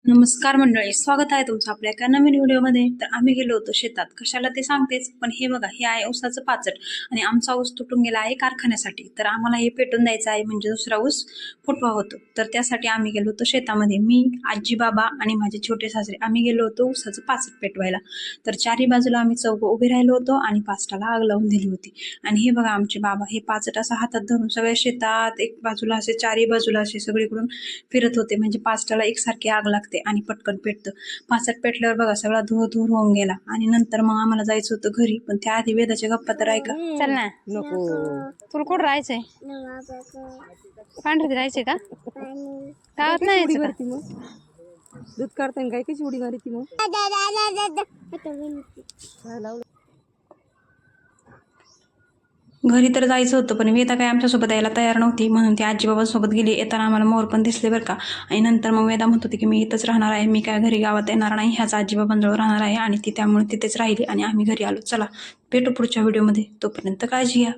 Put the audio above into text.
नमस्कार मंडळी, स्वागत आहे तुमचं आपल्या एका नवीन व्हिडिओमध्ये. तर आम्ही गेलो होतो शेतात. कशाला ते सांगतेच, पण हे बघा, हे आहे ऊसाचं पाचट आणि आमचा ऊस तुटून गेला आहे कारखान्यासाठी. तर आम्हाला हे पेटून द्यायचं आहे, म्हणजे दुसरा ऊस फुटवा होतो. तर त्यासाठी आम्ही गेलो होतो शेतामध्ये. मी, आजी, बाबा आणि माझे छोटे सासरे आम्ही गेलो होतो ऊसाचं पाचट पेटवायला. तर चारी बाजूला आम्ही चौघं उभे राहिलो होतो आणि पाचटाला आग लावून दिली होती. आणि हे बघा, आमचे बाबा हे पाचट असं हातात धरून सगळ्या शेतात एक बाजूला असे चारी बाजूला असे सगळीकडून फिरत होते, म्हणजे पाचटाला एकसारखी आग लागते आणि पटकन पेटतं. पाचट पेटल्यावर बघा सगळा धूर धूर होऊन गेला. आणि नंतर मग आम्हाला जायचं होतं घरी, पण त्या आधी वेदाच्या गप्पा तर ऐका. चल ना, नको तुला कुठं राहायचंय? पांढरीत राहायचंय का? गावात नाही यायचं का? मारती मग दूध काढताना काय कशी उडी मारती मग घरी तर जायचं होतं, पण वेदा काय आमच्यासोबत यायला तयार नव्हती, म्हणून ती आजीबाबांसोबत गेली. येताना आम्हाला मोर पण दिसले बरं का. आणि नंतर मग वेदा म्हणत होती की मी इथंच राहणार आहे, मी काय घरी गावात येणार नाही, ह्याच आजीबाबांजवळ राहणार आहे. आणि ती त्यामुळे तिथेच राहिली आणि आम्ही घरी आलो. चला भेटू पुढच्या व्हिडिओमध्ये, तोपर्यंत काळजी घ्या.